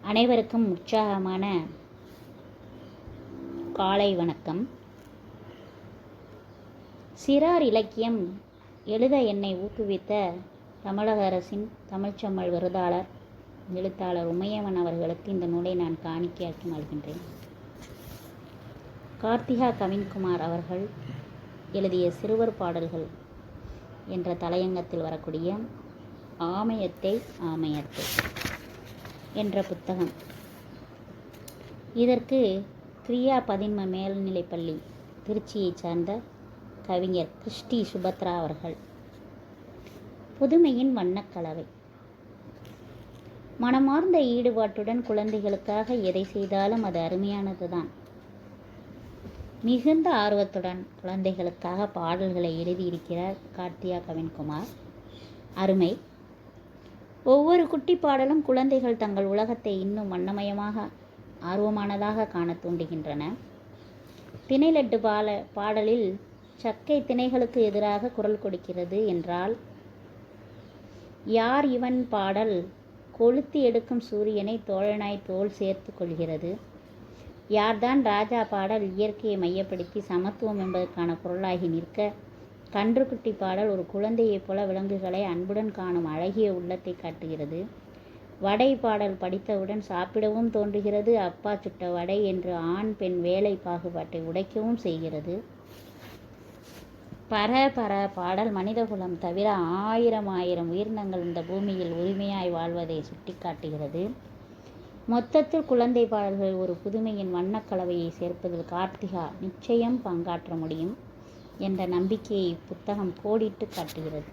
அனைவருக்கும் உற்சாகமான காலை வணக்கம். சிறார் இலக்கியம் எழுத என்னை ஊக்குவித்த தமிழக அரசின் தமிழ்ச்செம்மல் விருதாளர் எழுத்தாளர் உமையவன் அவர்களுக்கு இந்த நூலை நான் காணிக்கையாக்கி மகிழ்கின்றேன். கார்த்திகா கவின்குமார் அவர்கள் எழுதிய சிறுவர் பாடல்கள் என்ற தலையங்கத்தில் வரக்கூடிய ஆமையத்தை ஆமையத்தை என்ற புத்தகம். இதற்கு கிரியா பதின்ம மேல்நிலைப்பள்ளி திருச்சியைச் சார்ந்த கவிஞர் கிறிஸ்டி சுபத்ரா அவர்கள். புதுமையின் வண்ணக்கலவை. மனமார்ந்த ஈடுபாட்டுடன் குழந்தைகளுக்காக எதை செய்தாலும் அது அருமையானதுதான். மிகுந்த ஆர்வத்துடன் குழந்தைகளுக்காக பாடல்களை எழுதியிருக்கிறார் கார்த்திகா கவின்குமார். அருமை. ஒவ்வொரு குட்டி பாடலும் குழந்தைகள் தங்கள் உலகத்தை இன்னும் வண்ணமயமாக ஆர்வமானதாக காண தூண்டுகின்றன. திணைலட்டு பாடலில் சக்கை திணைகளுக்கு எதிராக குரல் கொடுக்கிறது என்றால், யார் இவன் பாடல் கொளுத்தி எடுக்கும் சூரியனை தோழனாய் தோள் சேர்த்து கொள்கிறது. யார்தான் ராஜா பாடல் இயற்கையை மையப்படுத்தி சமத்துவம் என்பதற்கான பொருளாகி நிற்க, கன்றுக்குட்டி பாடல் ஒரு குழந்தையைப் போல விலங்குகளை அன்புடன் காணும் அழகிய உள்ளத்தை காட்டுகிறது. வடை பாடல் படித்தவுடன் சாப்பிடவும் தோன்றுகிறது. அப்பா சுட்ட வடை என்று ஆண் பெண் வேலை பாகுபாட்டை உடைக்கவும் செய்கிறது. பர பர பாடல் மனிதகுலம் தவிர ஆயிரம் உயிரினங்கள் இந்த பூமியில் உரிமையாய் வாழ்வதை சுட்டி காட்டுகிறது. மொத்தத்தில் குழந்தை பாடல்கள் ஒரு புதுமையின் வண்ணக்கலவையை சேர்ப்பதில் கார்த்திகா நிச்சயம் பங்காற்ற முடியும் என்ற நம்பிக்கையை புத்தகம் கோடிட்டு காட்டுகிறது.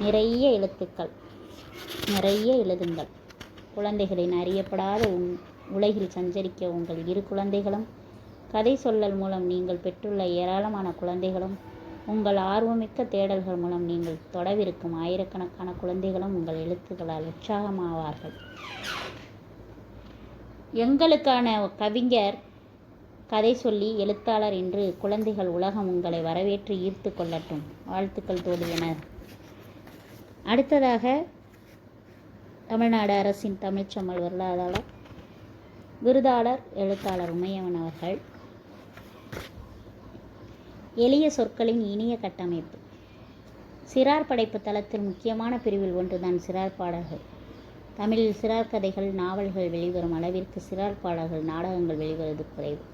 நிறைய எழுத்துக்கள், நிறைய எழுதுங்கள். குழந்தைகளின் அறியப்படாத உலகில் சஞ்சரிக்க உங்கள் இரு குழந்தைகளும், கதை சொல்லல் மூலம் நீங்கள் பெற்றுள்ள ஏராளமான குழந்தைகளும், உங்கள் ஆர்வமிக்க தேடல்கள் மூலம் நீங்கள் தொடவிருக்கும் ஆயிரக்கணக்கான குழந்தைகளும் உங்கள் எழுத்துக்களால் உற்சாகமாவார்கள். எங்களுக்கான கவிஞர், கதை சொல்லி, எழுத்தாளர் என்று குழந்தைகள் உலகம் உங்களை வரவேற்று ஈர்த்து கொள்ளட்டும். வாழ்த்துக்கள் தோழியினர். அடுத்ததாக தமிழ்நாடு அரசின் தமிழ்ச்செம்மல் விருதாளர் எழுத்தாளர் உமையவன் அவர்கள். எளிய சொற்களின் இனிய கட்டமைப்பு. சிறார் படைப்பு தளத்தில் முக்கியமான பிரிவில் ஒன்றுதான் சிறார் பாடல்கள். தமிழில் சிறார் கதைகள், நாவல்கள் வெளிவரும் அளவிற்கு சிறார் பாடல்கள், நாடகங்கள் வெளிவருவது குறைவு.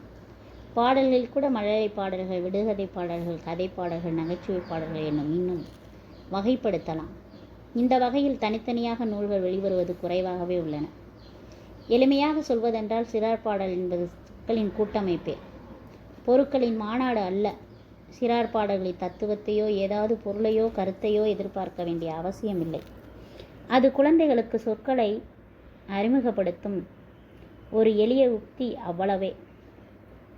பாடல்களில் கூட மழலை பாடல்கள், விடுகதை பாடல்கள், கதை பாடல்கள், நகைச்சுவை பாடல்கள் என்னும் இன்னும் வகைப்படுத்தலாம். இந்த வகையில் தனித்தனியாக நூல்கள் வெளிவருவது குறைவாகவே உள்ளன. எளிமையாக சொல்வதென்றால் சிறார் பாடல் என்பது சொற்களின் கூட்டமைப்பே, பொருட்களின் மாநாடு அல்ல. சிறார் பாடல்களின் தத்துவத்தையோ ஏதாவது பொருளையோ கருத்தையோ எதிர்பார்க்க வேண்டிய அவசியமில்லை. அது குழந்தைகளுக்கு சொற்களை அறிமுகப்படுத்தும் ஒரு எளிய உக்தி, அவ்வளவே.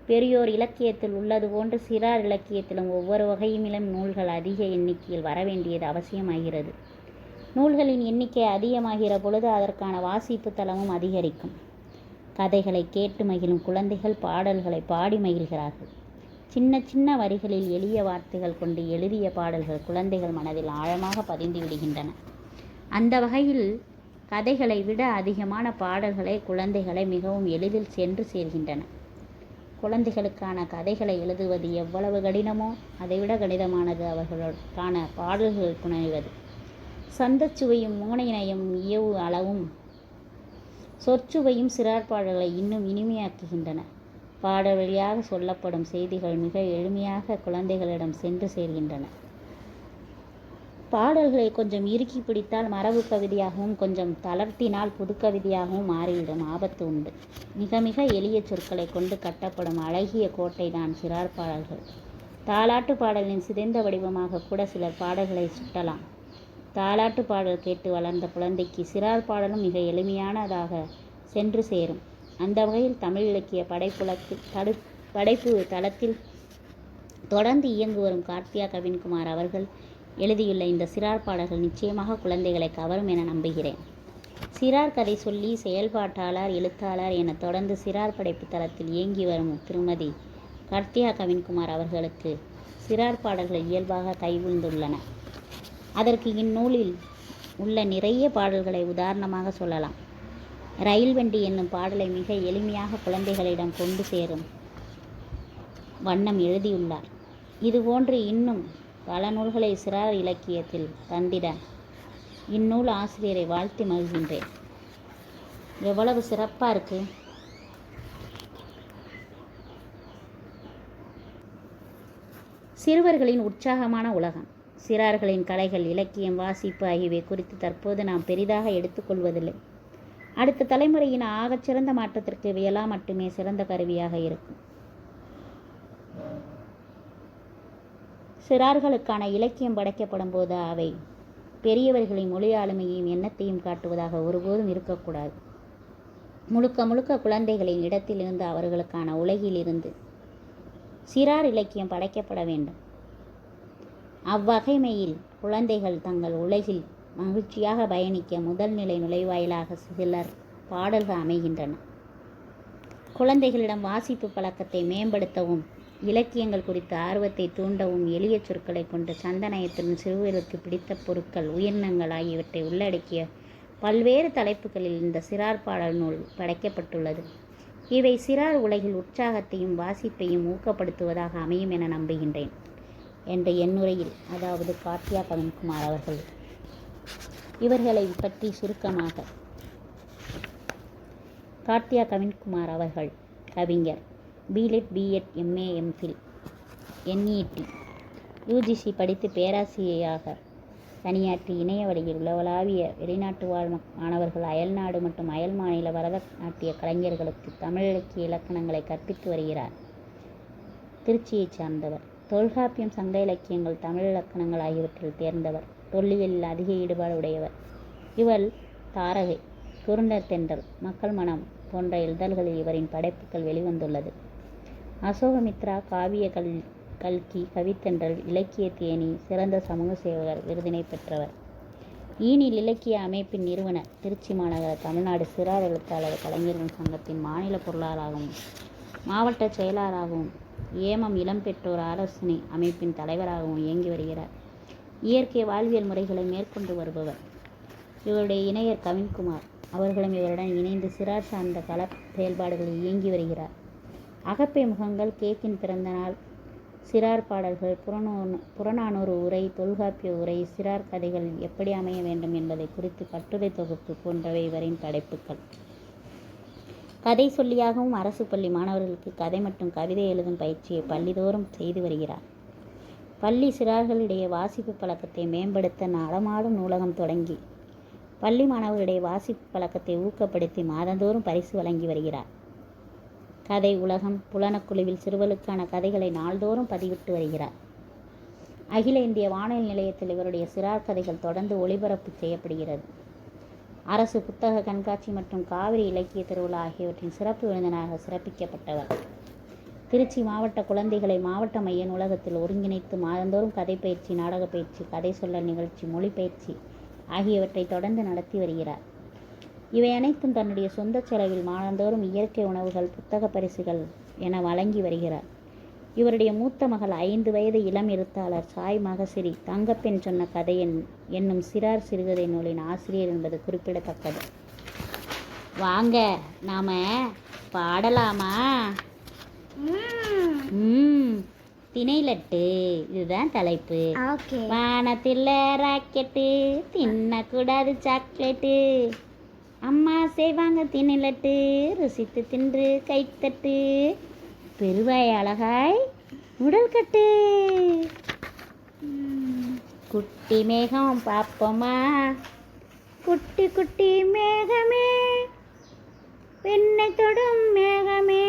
பெரியோர் இலக்கியத்தில் உள்ளது போன்று சிறார் இலக்கியத்திலும் ஒவ்வொரு வகையிலும் நூல்கள் அதிக எண்ணிக்கையில் வரவேண்டியது அவசியமாகிறது. நூல்களின் எண்ணிக்கை அதிகமாகிற பொழுது அதற்கான வாசிப்பு தளமும் அதிகரிக்கும். கதைகளை கேட்டு மகிழும் குழந்தைகள் பாடல்களை பாடி மகிழ்கிறார்கள். சின்ன சின்ன வரிகளில் எளிய வார்த்தைகள் கொண்டு எழுதிய பாடல்கள் குழந்தைகள் மனதில் ஆழமாக பதிந்து விடுகின்றன. அந்த வகையில் கதைகளை விட அதிகமான பாடல்களை குழந்தைகளை மிகவும் எளிதில் சென்று சேர்கின்றன. குழந்தைகளுக்கான கதைகளை எழுதுவது எவ்வளவு கடினமோ அதைவிட கடினமானது அவர்களுக்கான பாடல்கள் புனைவது. சந்தச்சுவையும் மோனையினையும் இயவு அளவும் சொற்சுவையும் சிறார் பாடல்களை இன்னும் இனிமையாக்குகின்றன. பாடல் வழியாக சொல்லப்படும் செய்திகள் மிக எளிமையாக குழந்தைகளிடம் சென்று சேர்கின்றன. பாடல்களை கொஞ்சம் இறுக்கி பிடித்தால் மரபு கவிதையாகவும், கொஞ்சம் தளர்த்தினால் புதுக்கவிதையாகவும் மாறிவிடும் ஆபத்து உண்டு. மிக மிக எளிய சொற்களை கொண்டு கட்டப்படும் அழகிய கோட்டை தான் சிறார் பாடல்கள். தாலாட்டு பாடலின் சிதைந்த வடிவமாக கூட சிலர் பாடல்களை சுட்டலாம். தாலாட்டு பாடல் கேட்டு வளர்ந்த குழந்தைக்கு சிறார் பாடலும் மிக எளிமையானதாக சென்று சேரும். அந்த வகையில் தமிழ் இலக்கிய படைப்பு தளத்தில் தொடர்ந்து இயங்கு வரும் கார்த்திகா கவின்குமார் அவர்கள் எழுதியுள்ள இந்த சிறார் பாடல்கள் நிச்சயமாக குழந்தைகளை கவரும் என நம்புகிறேன். சிறார் கதை சொல்லி, செயல்பாட்டாளர், எழுத்தாளர் என தொடர்ந்து சிறார் படைப்பு தளத்தில் இயங்கி வரும் திருமதி கார்த்திகா கவின்குமார் அவர்களுக்கு சிறார் பாடல்கள் இயல்பாக கைவிழுந்துள்ளன. அதற்கு இந்நூலில் உள்ள நிறைய பாடல்களை உதாரணமாக சொல்லலாம். ரயில் வண்டி என்னும் பாடலை மிக எளிமையாக குழந்தைகளிடம் கொண்டு சேரும் வண்ணம் எழுதியுள்ளார். இதுபோன்று இன்னும் பல நூல்களை சிறார் இலக்கியத்தில் தந்திட இந்நூல் ஆசிரியரை வாழ்த்தி மகிழ்கின்றேன். எவ்வளவு சிறப்பாக இருக்கு. சிறுவர்களின் உற்சாகமான உலகம். சிறார்களின் கலைகள், இலக்கியம், வாசிப்பு ஆகியவை குறித்து தற்போது நாம் பெரிதாக எடுத்துக்கொள்வதில்லை. அடுத்த தலைமுறையின் ஆகச்சிறந்த மாற்றத்திற்கு இவையெல்லாம் மட்டுமே சிறந்த கருவியாக இருக்கும். சிறார்களுக்கான இலக்கியம் படைக்கப்படும் போது அவை பெரியவர்களின் மொழி ஆளுமையையும் எண்ணத்தையும் காட்டுவதாக ஒருபோதும் இருக்கக்கூடாது. முழுக்க முழுக்க குழந்தைகளின் இடத்திலிருந்து அவர்களுக்கான உலகிலிருந்து சிறார் இலக்கியம் படைக்கப்பட வேண்டும். அவ்வகைமையில் குழந்தைகள் தங்கள் உலகில் மகிழ்ச்சியாக பயணிக்க முதல் நிலை நுழைவாயிலாக சிலர் பாடல்கள் அமைகின்றன. குழந்தைகளிடம் வாசிப்பு பழக்கத்தை மேம்படுத்தவும், இலக்கியங்கள் குறித்த ஆர்வத்தை தூண்டவும் எளிய சொற்களை கொண்டு சந்தனயத்துடன் சிறுவருக்கு பிடித்த பொருட்கள், உயிரினங்கள் ஆகியவற்றை உள்ளடக்கிய பல்வேறு தலைப்புகளில் இந்த சிறார் பாடல் நூல் படைக்கப்பட்டுள்ளது. இவை சிறார் உலகில் உற்சாகத்தையும் வாசிப்பையும் ஊக்கப்படுத்துவதாக அமையும் என நம்புகின்றேன் என்ற எண்ணுரையில், அதாவது கார்த்தியா கவின்குமார் அவர்கள் இவர்களை பற்றி சுருக்கமாக. கார்த்தியா கவின்குமார் அவர்கள் கவிஞர், BLitt, BEd, MA, MPhil, NET, UGC படித்து பேராசிரியராக பணியாற்றி இணைய வழியில் உலகளாவிய வெளிநாட்டு வாழ் மாணவர்கள், அயல்நாடு மற்றும் அயல் மாநில பரதநாட்டிய கலைஞர்களுக்கு தமிழ் இலக்கிய இலக்கணங்களை கற்பித்து வருகிறார். திருச்சியைச் சார்ந்தவர். தொல்காப்பியம், சங்க இலக்கியங்கள், தமிழ் இலக்கணங்கள் ஆகியவற்றில் தேர்ந்தவர். தொல்லியலில் அதிக ஈடுபாடு உடையவர். இவள் தாரகை, குறுந்தர் தென்றல், மக்கள் மனம் போன்ற இதழ்களில் இவரின் படைப்புகள் வெளிவந்துள்ளது. அசோகமித்ரா காவிய கல்கி, கவித்தென்றல், இலக்கிய தேனி, சிறந்த சமூக சேவகர் விருதினை பெற்றவர். ஈனில் இலக்கிய அமைப்பின் நிறுவனர், திருச்சி மாநகர தமிழ்நாடு சிறார் எழுத்தாளர் கலைஞர்கள் சங்கத்தின் மாநில பொருளாளராகவும் மாவட்ட செயலாளராகவும் ஏமம் இளம்பெற்றோர் ஆலோசனை அமைப்பின் தலைவராகவும் இயங்கி வருகிறார். இயற்கை வாழ்வியல் முறைகளை மேற்கொண்டு வருபவர். இவருடைய இணையர் கவின்குமார் அவர்களும் இவருடன் இணைந்து சிறார் சார்ந்த கள செயல்பாடுகளில் இயங்கி வருகிறார். அகப்பை முகங்கள், கேக்கின் பிறந்தநாள், சிறார் பாடல்கள், புறநானூறு உரை, தொல்காப்பிய உரை, சிறார் கதைகள் எப்படி அமைய வேண்டும் என்பதை குறித்து கட்டுரை தொகுப்பு போன்றவை இவரின் படைப்புகள். கதை சொல்லியாகவும் அரசு பள்ளி மாணவர்களுக்கு கதை மற்றும் கவிதை எழுதும் பயிற்சியை பள்ளிதோறும் செய்து வருகிறார். பள்ளி சிறார்களிடையே வாசிப்பு பழக்கத்தை மேம்படுத்த நடமாடும் நூலகம் தொடங்கி பள்ளி மாணவர்களுடைய வாசிப்பு பழக்கத்தை ஊக்கப்படுத்தி மாதந்தோறும் பரிசு வழங்கி வருகிறார். கதை உலகம் புலனக்குழுவில் சிறுவர்களுக்கான கதைகளை நாள்தோறும் பதிவிட்டு வருகிறார். அகில இந்திய வானொலி நிலையத்தில் இவருடைய சிறார் கதைகள் தொடர்ந்து ஒளிபரப்பு செய்யப்படுகிறது. அரசு புத்தக கண்காட்சி மற்றும் காவிரி இலக்கிய திருவிழா ஆகியவற்றின் சிறப்பு விருந்தினராக சிறப்பிக்கப்பட்டவர். திருச்சி மாவட்ட குழந்தைகளை மாவட்ட மைய நூலகத்தில் ஒருங்கிணைத்து மாதந்தோறும் கதை பயிற்சி, நாடக பயிற்சி, கதை சொல்லல் நிகழ்ச்சி, மொழி பயிற்சி ஆகியவற்றை தொடர்ந்து நடத்தி வருகிறார். இவை அனைத்தும் தன்னுடைய சொந்த செலவில் மாதந்தோறும் இயற்கை உணவுகள், புத்தக பரிசுகள் என வழங்கி வருகிறார். இவருடைய மூத்த மகள் 5 வயது இளம் எழுத்தாளர் சாய் மகசிரி தங்கப்பெண் சொன்ன கதை என்னும் சிறார் சிறுகதை நூலின் ஆசிரியர் என்பது குறிப்பிடத்தக்கது. வாங்க நாம பாடலாமா? திணைலட்டு, இதுதான் தலைப்பு. வானத்தில் ராக்கெட்டு, தின்னக்கூடாது சாக்லேட்டு, அம்மா செய்வாங்க திணைலட்டு, ருசித்து தின்று கைத்தட்டு, பெருவாய் அழகாய் உடல் கட்டு. குட்டி மேகம் பாப்போமா, குட்டி குட்டி மேகமே, பெண்ணை தொடும் மேகமே,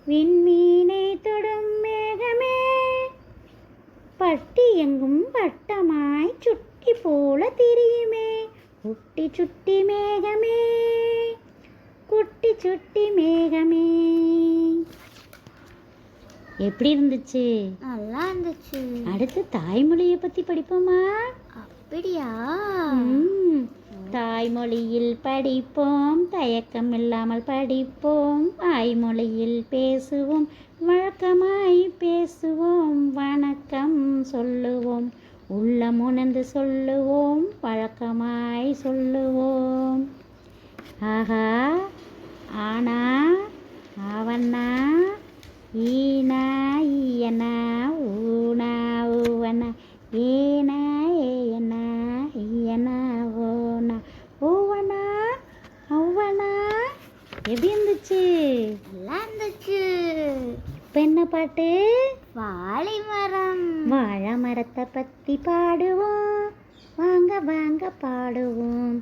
விண்மீனை தொடும் மேகமே, பட்டி எங்கும் வட்டமாய் சுட்டி போல தெரியுமே, குட்டி சுட்டி மேகமே, குட்டி சுட்டி மேகமே. எப்படி இருந்துச்சு? நல்லா இருந்துச்சு. அடுத்து தாய்மொழியை பத்தி படிப்போமா? அப்படியா? தாய்மொழியில் படிப்போம், தயக்கம் இல்லாமல் படிப்போம், வாய்மொழியில் பேசுவோம், வழக்கமாய் பேசுவோம், வணக்கம் சொல்லுவோம், உள்ளம் உணர்ந்து சொல்லுவோம், வழக்கமாய் சொல்லுவோம். ஆஹா ஆனா அவனா ஈனா ஈயனா ஊனா ஊவனா ஏனா ஏயனா ஈயனா ஓனா ஓவனா ஒவ்வனா. எப்படி இருந்துச்சு? நல்லா இருந்துச்சு. இப்போ என்ன பாட்டு? வாழை மரம். வாழை மரத்தை பற்றி பாடுவோம், வாங்க வாங்க பாடுவோம்.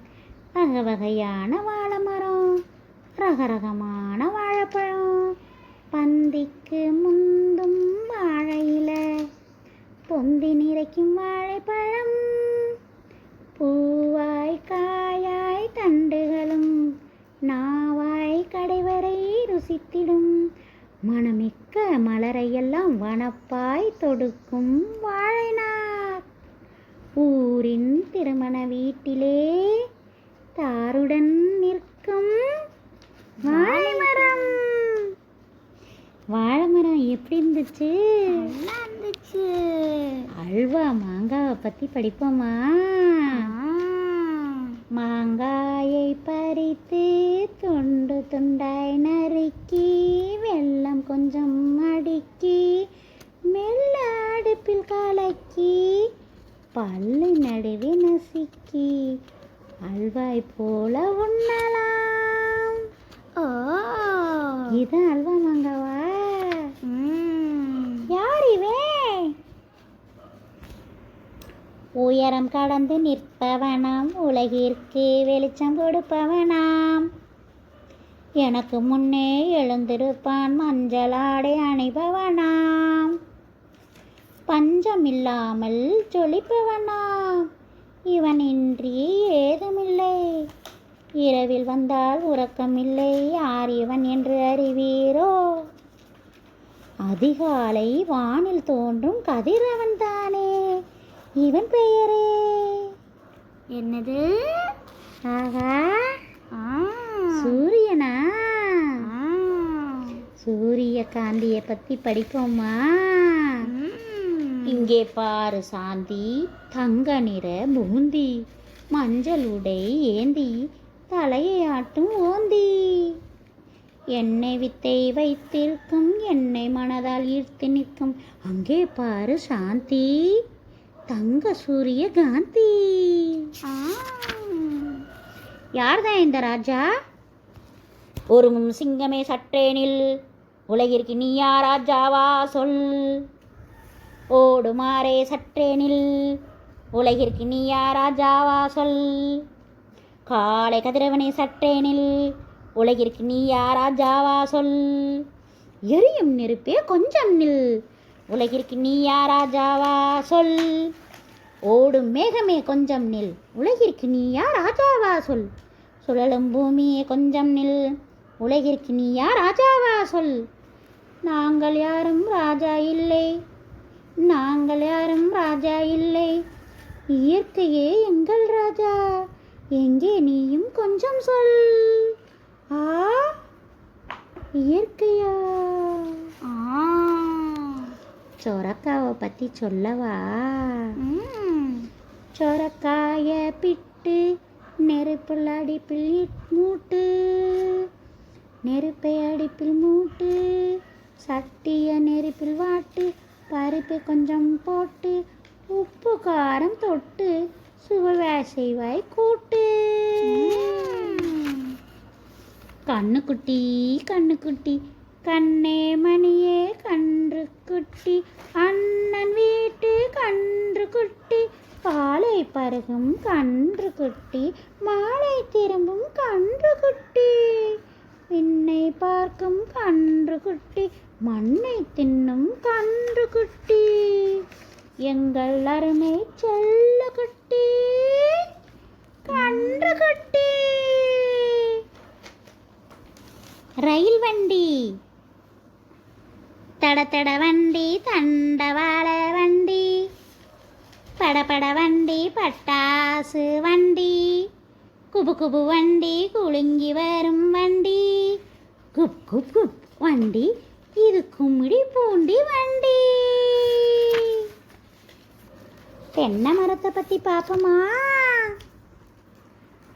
வகை வகையான வாழை மரம், ரகரகமான வாழைப்பழம், பந்திக்கு முந்தும் வாழையில பொந்தி நிறைக்கும் வாழைப்பழம், பூவாய் காயாய் தண்டுகளும் நாவாய் கடைவரை ருசித்திடும் மணமிக்க மலரையெல்லாம் வனப்பாய் தொடுக்கும் வாழைநார். ஊரின் திருமண வீட்டிலே தாருடன் நிற்கும் வாழைமரம். வாழைமரம் எப்படி இருந்துச்சு? நல்லா இருந்துச்சு. அல்வா மாங்காவை பற்றி படிப்போமா? மாங்காயை பறித்து துண்டு துண்டாய் நறுக்கி வெல்லம் கொஞ்சம் அடுக்கி மெல்ல அடுப்பில் கலக்கி பல்லு நடுவே நசுக்கி அல்வாய் போல உண்ணலாம். ஓ, இது அல்வா மாங்காவா? யார் இவன்? உயரம் கடந்து நிற்பவனாம், உலகிற்கு வெளிச்சம் கொடுப்பவனாம். எனக்கு முன்னே எழுந்திருப்பான், மஞ்சள் ஆடை அணிபவனாம். பஞ்சமில்லாமல் ஜொலிப்பவனாம், இவன் இன்றி ஏதுமில்லை. இரவில் வந்தால் உறக்கமில்லை, யார் இவன் என்று அறிவீரோ? அதிகாலை வானில் தோன்றும் கதிரவன் தானே, இவன் பெயரே என்னது? ஆகா, சூரியனா? சூரிய காந்தியை பற்றி படிப்போமா? இங்கே பாரு சாந்தி, தங்க நிற பூந்தி, மஞ்சள் உடை ஏந்தி தலையை ஆட்டும் ஓந்தி. எண்ணெய் வித்தை வைத்திருக்கும், எண்ணெய் மனதால் ஈர்த்து நிற்கும். அங்கே பாரு சாந்தி, தங்க சூரிய காந்தி. யார்தான் இந்த ராஜா? ஒருங்கும் சிங்கமே சற்றேனில், உலகிற்கு நீயா ராஜாவா சொல். ஓடுமாறே சற்றேனில், உலகிற்கு நீயா ராஜாவா சொல். காலை கதிரவனே சற்றேனில், உலகிற்கு நீயா ராஜாவா சொல். எரியும் நெருப்பே கொஞ்சம் நில், உலகிற்கு நீயா ராஜாவா சொல். ஓடும் மேகமே கொஞ்சம் நில், உலகிற்கு நீயா ராஜாவா சொல். சுழலும் பூமியே கொஞ்சம் நில், உலகிற்கு நீயா ராஜாவா சொல். நாங்கள் யாரும் ராஜா இல்லை, நாங்கள் யாரும் ராஜா இல்லை, இயற்கையே எங்கள் ராஜா, எங்கே நீயும் கொஞ்சம் சொல். ஆ, இயற்கையா? சொரக்காவை பற்றி சொல்லவா? சொரக்காய பிட்டு நெருப்பில் அடிப்பில் மூட்டு, நெருப்பை அடுப்பில் மூட்டு, சட்டிய நெருப்பில் வாட்டு, பருப்பு கொஞ்சம் போட்டு உப்பு காரம் தொட்டு சுவை செய்வாய் கூட்டு. கண்ணுக்குட்டி கண்ணுக்குட்டி கண்ணே மணியே கன்று குட்டி, அண்ணன் வீட்டு கன்று குட்டி, பாலை பருகும் கன்று குட்டி, மாலை திரும்பும் கன்று குட்டி, விண்ணை பார்க்கும் கன்று குட்டி, மண்ணை தின்னும் கன்று குட்டி, எங்கள் அருமை செல்ல குட்டி கன்று குட்டி. ரயில் வண்டி, தட தட வண்டி தண்டவாள வண்டி, படபட வண்டி பட்டாசு வண்டி, குபு குபு வண்டி குலுங்கி வரும் வண்டி, குப் குப் குப் வண்டி இது கும்மிடி பூண்டி வண்டி. தென்னை மரத்தை பற்றி பார்ப்போமா?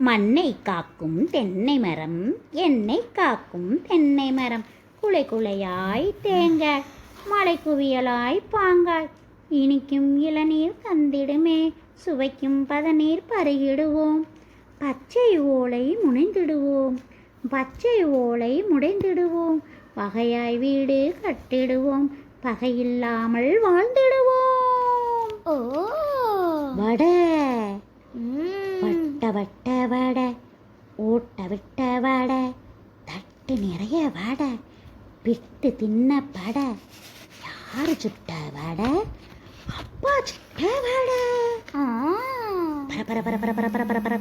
மண்ணை காக்கும் தென்னை மரம், என்னை காக்கும் தென்னை மரம். குலை குலையாய் தேங்காய், மலை குவியலாய் பாங்காய். இனிக்கும் இளநீர் தந்திடுமே, சுவைக்கும் பதநீர் பருகிடுவோம். பச்சை ஓலை முனைந்திடுவோம், பச்சை ஓலை முடைந்திடுவோம். பகையாய் வீடு கட்டிடுவோம், பகையில்லாமல் வாழ்ந்திடுவோம். ஓ வடை வட்ட வட்ட வடை, ஓட்ட விட்ட வடை, தட்டு நிறைய வடை, பிட்டு தின்ன படை. யாரு சுட்ட வடை? அப்பா சுட்ட வடை. பர பர பர பர பர பர பர பர.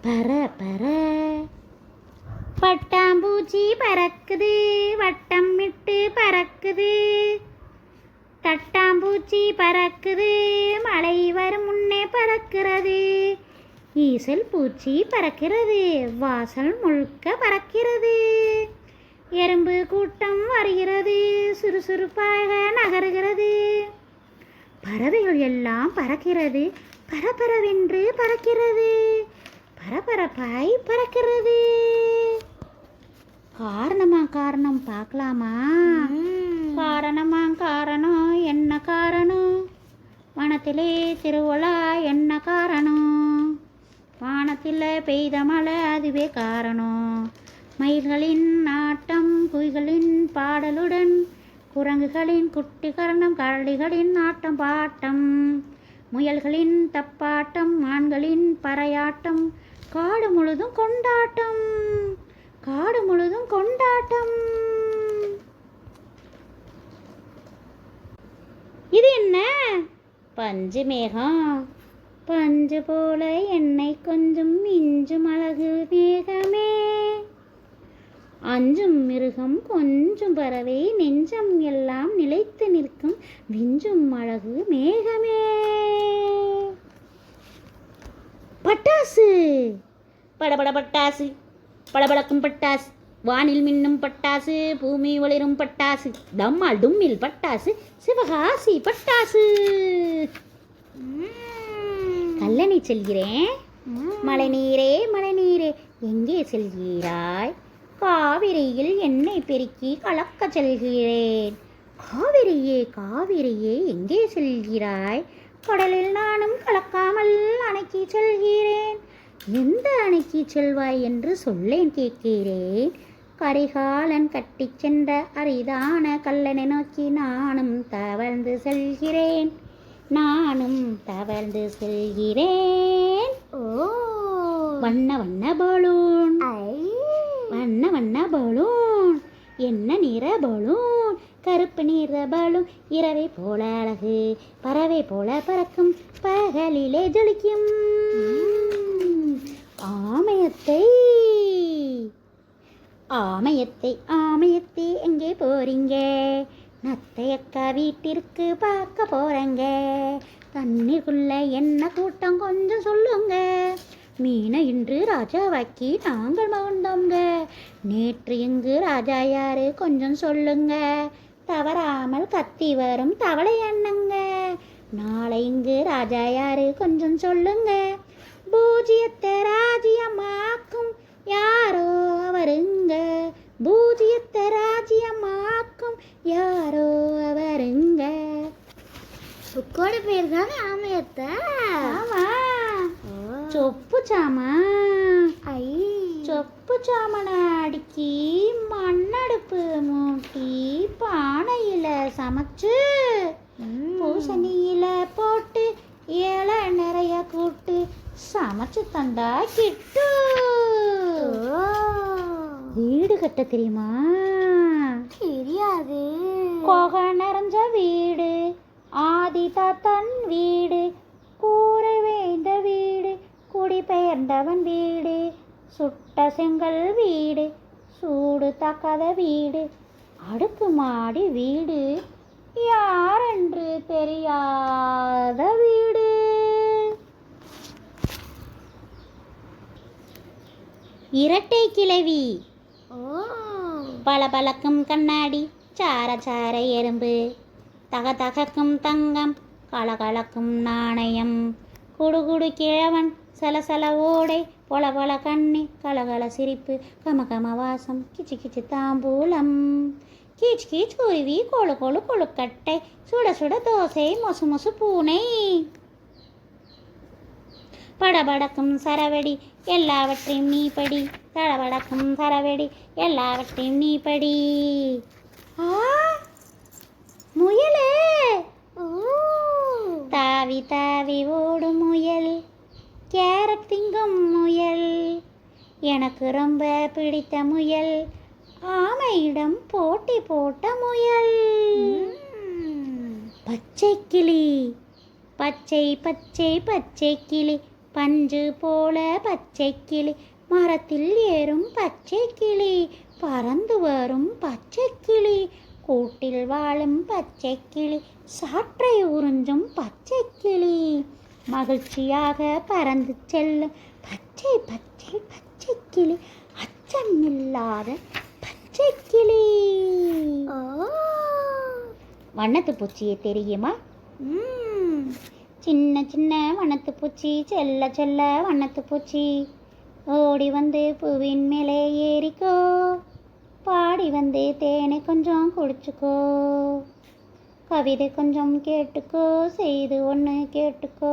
பர பர. பட்டாம்பூச்சி பறக்குது, வட்டம் விட்டு பறக்குது. தட்டாம்பூச்சி பறக்குது, மழை வரும் முன்னே பறக்கிறது. ஈசல் பூச்சி பறக்கிறது, வாசல் முழுக்க பறக்கிறது. எறும்பு கூட்டம் வருகிறது, சுறுசுறுப்பாக நகருகிறது. பறவைகள் எல்லாம் பறக்கிறது, பரபரவென்று பறக்கிறது. பரபரப்பாய் பறக்கிறது. காரணம் பார்க்கலாமா? காரணம் என்ன காரணம்? வனத்திலே திருவிழா என்ன காரணம்? வானத்தில் பெய்த மழை அதுவே காரணம். மயில்களின் ஆட்டம் குயில்களின் பாடலுடன், குரங்குகளின் குட்டி கரணம், கரடிகளின் ஆட்டம் பாட்டம், முயல்களின் தப்பாட்டம், மான்களின் பறையாட்டம். காடு முழுதும் கொண்டாட்டம், காடு முழுதும் கொண்டாட்டம். இது என்ன? பஞ்சு மேகம். பஞ்சு போல என்னை கொஞ்சம் மிஞ்சும் அழகு மேகமே. அஞ்சும் மிருகம் கொஞ்சம் பறவை, நெஞ்சம் எல்லாம் நிலைத்து நிற்கும் விஞ்சும் அழகு மேகமே. பட்டாசு. படபட பட்டாசு, பளபளக்கும் பட்டாசு, வானில் மின்னும் பட்டாசு, பூமி ஒளிரும் பட்டாசு, தம்மால் டும்மில் பட்டாசு, சிவகாசி பட்டாசு. கல்லணை செல்கிறேன். மழை நீரே மழை நீரே எங்கே செல்கிறாய்? காவிரியில் எண்ணெய் பெருக்கி கலக்க செல்கிறேன். காவிரியே காவிரியே எங்கே செல்கிறாய்? கடலில் நானும் கலக்காமல் அணைக்கு செல்கிறேன். எந்த அணைக்கு செல்வாய் என்று சொல்லேன் கேட்கிறேன். கரிகாலன் கட்டி சென்ற அரிதான கல்லணை நோக்கி நானும் தவழ்ந்து செல்கிறேன், நானும் தவழ்ந்து செல்கிறேன். ஓ வண்ண வண்ண பலூன், வண்ண வண்ண பலூன். என்ன நிற பலூன்? கருப்பு நிற பலூன். இரவை போல அழகு, பறவை போல பறக்கும், பகலிலே ஜொலிக்கும். ஆமையத்தை ஆமையத்தை ஆமையத்தை எங்கே போறீங்க? நத்தை அக்கா வீட்டிற்கு பார்க்க போறேங்க. தண்ணிக்குள்ள என்ன கூட்டம் கொஞ்சம் சொல்லுங்க. மீனை இன்று ராஜாவாக்கி நாங்கள் மகிழ்ந்தோங்க. நேற்று இங்கு ராஜா யாரு கொஞ்சம் சொல்லுங்க. தவறாமல் கத்தி வரும் தவளை எண்ணங்க. நாளை இங்கு ராஜா யாரு கொஞ்சம் சொல்லுங்க. பூஜ்யத்தை ராஜ்யமாக்கும் யாரோ அவருங்க. பூஜ்யத்தை ராஜ்யமாக்கும் யாரோ அவருங்க. புக்கோட பேர் தானே ஆமையத்தை? ஆமா. சொப்பு சாமா. ஐ சொப்பு சாமன அடுக்கி மண்ணடுப்பு மூட்டி பானையில சமைச்சு பூசணியில போட்டு ஏழை நிறைய கூட்டு சமைச்சு தந்தா கிட்டு. வீடு கட்ட தெரியுமா? தெரியாது. கோகை நிறைஞ்ச வீடு, ஆதி தாத்தன் வீடு, கூரை வேய்ந்த வீடு, குடிபெயர்ந்தவன் வீடு, சுட்ட செங்கல் வீடு, சூடு தாக்காத வீடு, அடுக்குமாடி வீடு, யாரென்று தெரியாத வீடு. இரட்டை கிழவி. ஓ பளபளக்கும் கண்ணாடி, சார சார எறும்பு, தகதகக்கும் தங்கம், கலகலக்கும் நாணயம், குடுகுடு கிழவன், சலசல ஓடை, பொல பொல கண்ணி, கலகல சிரிப்பு, கமகம வாசம், கிச்சு கிச்சு தாம்பூலம், கீச் கீச் குருவி, கொழு கொழு கொழுக்கட்டை, சுட சுட தோசை, மொசு மொசு பூனை, படபடக்கும் சரவெடி, எல்லாவற்றையும் நீ படி, தடபடக்கும் சரவெடி, எல்லாவற்றையும் நீ படி. ஆ, முயலே! தாவி தாவி ஓடும் முயல், கேரட் திங்கும் முயல், எனக்கு ரொம்ப பிடித்த முயல், ஆமையிடம் போட்டி போட்ட முயல். பச்சை கிளி, பச்சை பச்சை பச்சை கிளி, பஞ்சு போல பச்சை கிளி, மரத்தில் ஏறும் பச்சை கிளி, பறந்து வரும் பச்சை கிளி, கூட்டில் வாழும் பச்சை கிளி, சாற்றை உறிஞ்சும் பச்சை கிளி, மகிழ்ச்சியாக பறந்து செல்லும் பச்சை பச்சை பச்சை கிளி, அச்சமில்லாத பச்சை கிளி. வண்ணத்து பூச்சியை தெரியுமா? சின்ன சின்ன வண்ணத்து பூச்சி, செல்ல செல்ல வண்ணத்து பூச்சி, ஓடி வந்து பூவின் மேலே ஏறிக்கோ, பாடி வந்து தேனை கொஞ்சம் குடிச்சுக்கோ, கவிதை கொஞ்சம் கேட்டுக்கோ, செய்து ஒன்று கேட்டுக்கோ,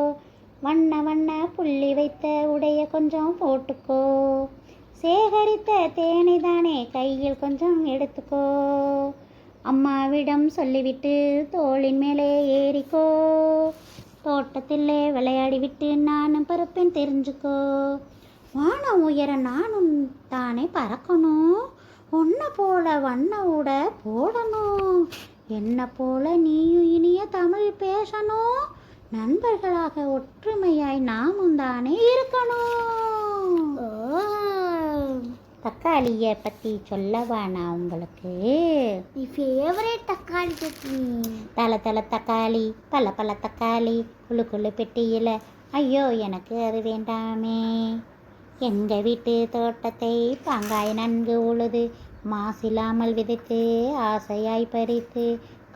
வண்ண வண்ண புள்ளி வைத்த உடைய கொஞ்சம் போட்டுக்கோ, சேகரித்த தேனை தானே கையில் கொஞ்சம் எடுத்துக்கோ, அம்மாவிடம் சொல்லிவிட்டு தோளின் மேலே ஏறிக்கோ, தோட்டத்திலே விளையாடிவிட்டு நானும் பறப்பேன் தெரிஞ்சுக்கோ, வானம் உயர நானும் தானே பறக்கணும், உன்னை போல வண்ண உட போடணும், என்ன போல நீயும் இனிய தமிழ் பேசணும், நண்பர்களாக ஒற்றுமையாய் நாமும் தானே இருக்கணும். தக்காளியை பற்றி சொல்லவா நான் உங்களுக்கு? நீ ஃபேவரட் தக்காளி சட்னி. தலை தலை தக்காளி, பல பல தக்காளி, குழு குழு பெட்டியில், ஐயோ எனக்கு அது வேண்டாமே. எங்கள் வீட்டு தோட்டத்தை பாங்காய் நன்கு உழுது, மாசில்லாமல் விதைத்து, ஆசையாய் பறித்து,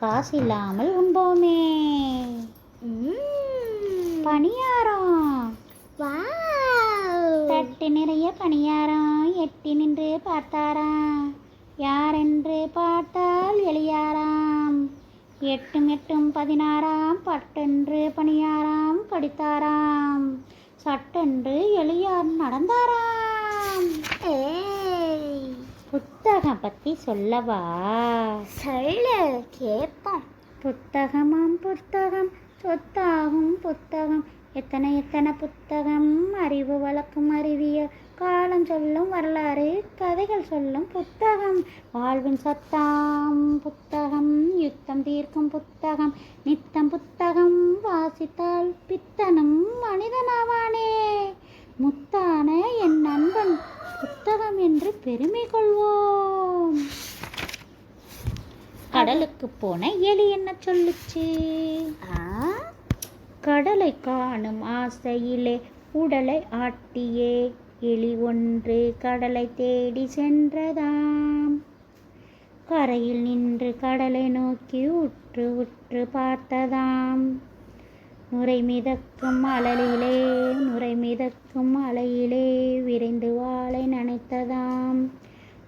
காசில்லாமல் உண்போமே. பணியாரம், தட்டு நிறைய பணியாரம், எட்டி நின்று பார்த்தாராம், யாரென்று பார்த்தால் எளியாராம், எட்டும் எட்டும் 16 பட்டென்று பணியாராம் கடித்தாராம், சட்டென்று எளியார் நடந்தாராம். புத்தகம் பற்றி சொல்லவா? சொல்லு, கேட்போம். புத்தகமாம் புத்தகம், சொத்தாகும் புத்தகம், எத்தனை எத்தனை புத்தகம், அறிவு வளர்க்கும் அறிவியல், காலம் சொல்லும் வரலாறு, கதைகள் சொல்லும் புத்தகம், வாழ்வின் சத்தாம் புத்தகம், யுத்தம் தீர்க்கும் புத்தகம், நித்தம் புத்தகம் வாசித்தால் பித்தனும் மனிதனாவானே, முத்தான என் நண்பன் புத்தகம் என்று பெருமை கொள்வோம். கடலுக்கு போன எலி என்ன சொல்லுச்சு? கடலை காணும் ஆசையிலே உடலை ஆட்டியே எலி ஒன்று கடலை தேடி சென்றதாம், கரையில் நின்று கடலை நோக்கி உற்று உற்று பார்த்ததாம், நுரை மிதக்கும் அலையிலே நுரை மிதக்கும் அலையிலே விரைந்து வாளை நனைத்ததாம்,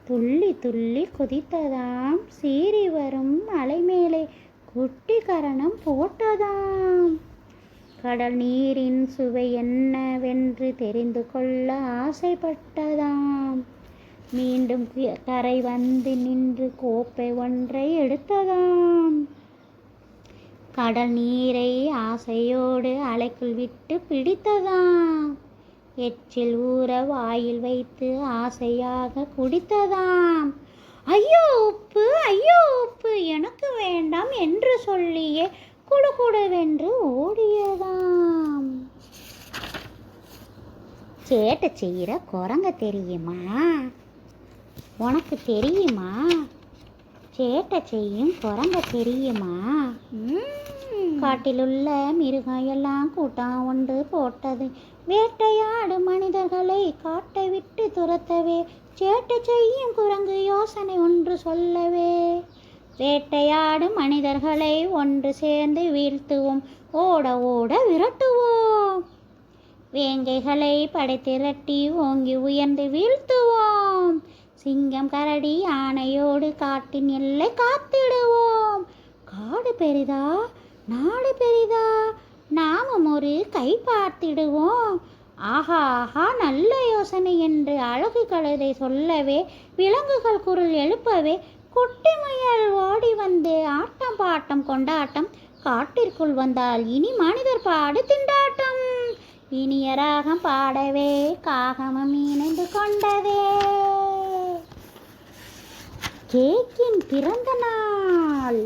துள்ளி துள்ளி குதித்ததாம், சீறி வரும் அலை மேலே குட்டி கரணம் போட்டதாம், கடல் நீரின் சுவை என்னவென்று தெரிந்து கொள்ள ஆசைப்பட்டதாம், மீண்டும் கரை வந்து நின்று கோப்பை ஒன்றை எடுத்ததாம், கடல் நீரை ஆசையோடு அலைக்குள் விட்டு பிடித்ததாம், எச்சில் ஊற வாயில் வைத்து ஆசையாக குடித்ததாம், ஐயோ உப்பு எனக்கு வேண்டாம் என்று சொல்லியே குடுகுடுவென்று ஓடியதாம். சேட்டை செய்கிற குரங்க தெரியுமா? உனக்கு தெரியுமா? சேட்டை செய்யும் குரங்க தெரியுமா? காட்டிலுள்ள மிருகம் எல்லாம் கூட்டம் ஒன்று போட்டது. வேட்டையாடு மனிதர்களை காட்டை விட்டு துரத்தவே. சேட்டை செய்யும் குரங்கு யோசனை ஒன்று சொல்லவே. வேட்டையாடு மனிதர்களை ஒன்று சேர்ந்து வீழ்த்துவோம். ஓட ஓட விரட்டுவோம். வேங்கைகளை படைத்திரட்டி ஓங்கி உயர்ந்து வீழ்த்துவோம். சிங்கம் கரடி யானையோடு காட்டின் எல்லை காத்திடுவோம். காடு பெரிதா நாடு பெரிதா நாமும் ஒரு கை பார்த்திடுவோம். ஆஹா ஆஹா நல்ல யோசனை என்று அழகு கழுதை சொல்லவே, விலங்குகள் குரல் எழுப்பவே, குட்டி முயல் ஓடி வந்து ஆட்டம் பாட்டம் கொண்டாட்டம். காட்டிற்குள் வந்தால் இனி மனிதர் பாடு திண்டாட்டம். இனிய ராகம் பாடவே காகமும் இணைந்து கொண்டதே. கேக்கின் பிறந்த நாள்.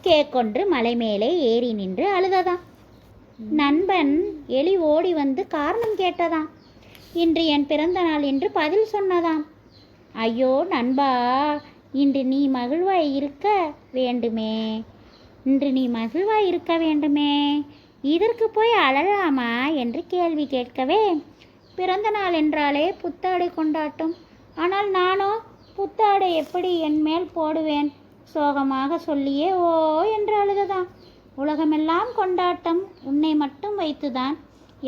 கேக்கொன்று மலை மேலே ஏறி நின்று அழுததாம். நண்பன் எலி ஓடி வந்து காரணம் கேட்டதாம். இன்று என் பிறந்த நாள் என்று பதில் சொன்னதாம். ஐயோ நண்பா, இன்று நீ மகிழ்வாய் இருக்க வேண்டுமே, இதற்கு போய் அழலாமா என்று கேள்வி கேட்கவே, பிறந்த நாள் என்றாலே புத்தாடை கொண்டாட்டம். ஆனால் நானோ புத்தாடை எப்படி என் மேல் போடுவேன்? சோகமாக சொல்லியே ஓ என்று அழுததாம். உலகமெல்லாம் கொண்டாட்டம், உன்னை மட்டும் வைத்துதான்.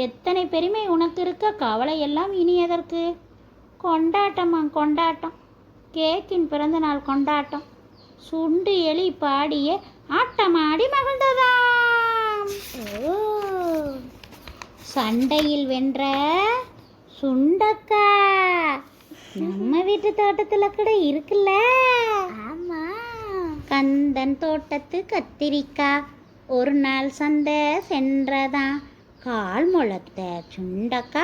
எத்தனை பெருமை உனக்கு இருக்க, கவலை எல்லாம் இனி எதற்கு? கொண்டாட்டம். கேக்கின் பிறந்த நாள் கொண்டாட்டம். சுண்டு எலி பாடிய ஆட்டமாடி மகிழ்ந்ததாம். சண்டையில் வென்ற சுண்டக்கா நம்ம வீட்டு தோட்டத்துல கூட இருக்குல்ல. ஆமா. கந்தன் தோட்டத்து கத்திரிக்காய் ஒரு நாள் சந்தை சென்றதான். கால் முளைத்த சுண்டக்கா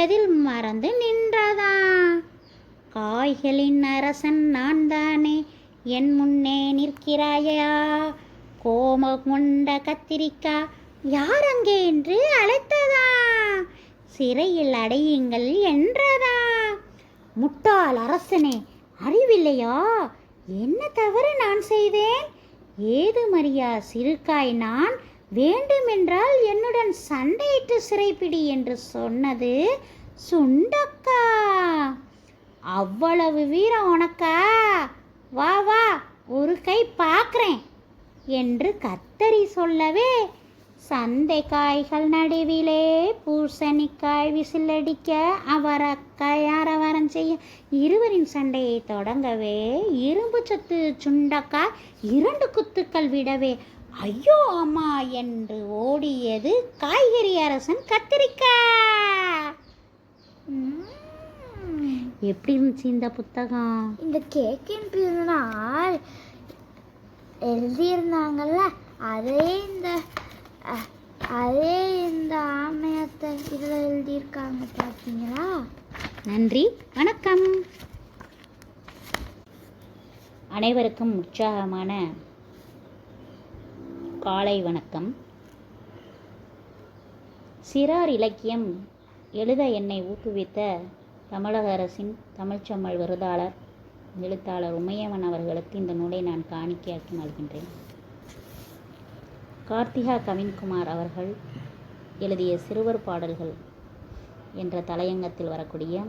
எதில் மறந்து நின்றதான். காய்களின் அரசன் நான் தானே, என் முன்னே நிற்கிறாயா? கோமம் கொண்ட கத்திரிக்காய் யார் அங்கே என்று அழைத்ததா? சிறையில் அடையுங்கள் என்றதா. முட்டாள் அரசனே, அறிவில்லையா? என்ன தவறு நான் செய்தேன்? ஏது மரியா சிறுக்காய் நான், வேண்டுமென்றால் என்னுடன் சண்டையிட்டு சிறைப்பிடி என்று சொன்னது சுண்டக்கா. அவ்வளவு வீரம் உனக்கா? வா வா, ஒரு கை பார்க்குறேன் என்று கத்தரி சொல்லவே, சந்தை காய்கள் நடுவிலே பூசணிக்காய் விசிலடிக்க, அவரக்காய் அரவரம் செய்ய, இருவரின் சண்டையை தொடங்கவே, இரும்பு சத்து சுண்டக்காய் 2 குத்துக்கள் விடவே, ஐயோ அம்மா என்று ஓடியது காய்கறி அரசன் கத்திரிக்காய். எப்படி இருந்துச்சு இந்த புத்தகம்? இந்த கேக்கின் பிறந்தநாள் எழுதியிருந்தாங்கல்ல, அதே இந்த ஆமையத்தை இதில் எழுதியிருக்காங்க பார்த்தீங்களா? நன்றி, வணக்கம். அனைவருக்கும் உற்சாகமான காலை வணக்கம். சிறார் இலக்கியம் எழுத என்னை ஊக்குவித்த தமிழக அரசின் தமிழ்ச்செம்மல் விருதாளர் எழுத்தாளர் உமையவன் அவர்களுக்கு இந்த நூலை நான் காணிக்கையாக்கி மகிழ்கின்றேன். கார்த்திகா கவின்குமார் அவர்கள் எழுதிய சிறுவர் பாடல்கள் என்ற தலையங்கத்தில் வரக்கூடிய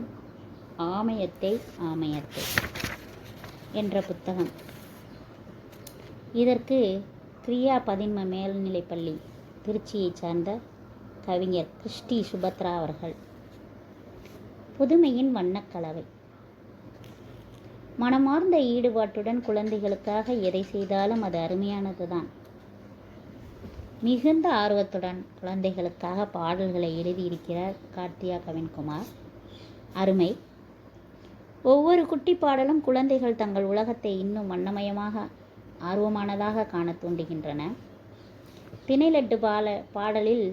ஆமையத்தை என்ற புத்தகம். இதற்கு கிரியா பதின்ம மேல்நிலைப்பள்ளி திருச்சியைச் சார்ந்த கவிஞர் கிறிஸ்டி சுபத்ரா அவர்கள். புதுமையின் வண்ணக்கலவை. மனமார்ந்த ஈடுபாட்டுடன் குழந்தைகளுக்காக எதை செய்தாலும் அது அருமையானது தான். மிகுந்த ஆர்வத்துடன் குழந்தைகளுக்காக பாடல்களை எழுதியிருக்கிறார் கார்த்திகா கவின்குமார். அருமை. ஒவ்வொரு குட்டி பாடலும் குழந்தைகள் தங்கள் உலகத்தை இன்னும் வண்ணமயமாக ஆர்வமானதாக காண தூண்டுகின்றன. திணை லட்டு பாடலில்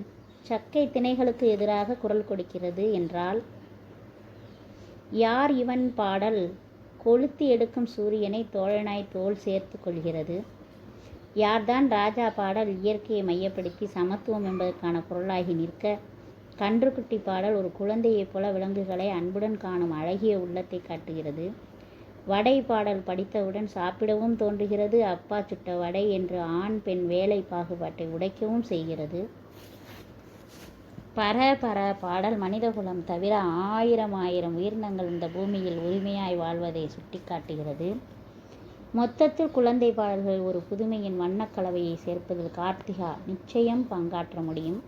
சக்கை திணைகளுக்கு எதிராக குரல் கொடுக்கிறது என்றால், யார் இவன் பாடல் கொளுத்தி எடுக்கும் சூரியனை தோழனாய் தோள் சேர்த்து கொள்கிறது. யார்தான் ராஜா பாடல் இயற்கையை மையப்படுத்தி சமத்துவம் என்பதற்கான பொருளாகி நிற்க, கன்றுக்குட்டி பாடல் ஒரு குழந்தையைப் போல விலங்குகளை அன்புடன் காணும் அழகிய உள்ளத்தை காட்டுகிறது. வடை பாடல் படித்தவுடன் சாப்பிடவும் தோன்றுகிறது. அப்பா சுட்ட வடை என்று ஆண் பெண் வேலை பாகுபாட்டை உடைக்கவும் செய்கிறது. பர பர பாடல் மனிதகுலம் தவிர ஆயிரம் உயிரினங்கள் இந்த பூமியில் உரிமையாய் வாழ்வதை சுட்டிக்காட்டுகிறது. மொத்தத்தில் குழந்தை பாடல்கள் ஒரு புதுமையின் வண்ணக்கலவையை சேர்ப்பதில் கார்த்திகா நிச்சயம் பங்காற்ற முடியும்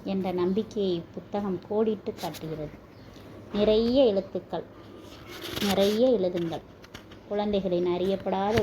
என்ற நம்பிக்கையை இப்புத்தகம் கோடிட்டு காட்டுகிறது. நிறைய எழுத்துக்கள், நிறைய எழுதுங்கள். குழந்தைகளின் அறியப்படாத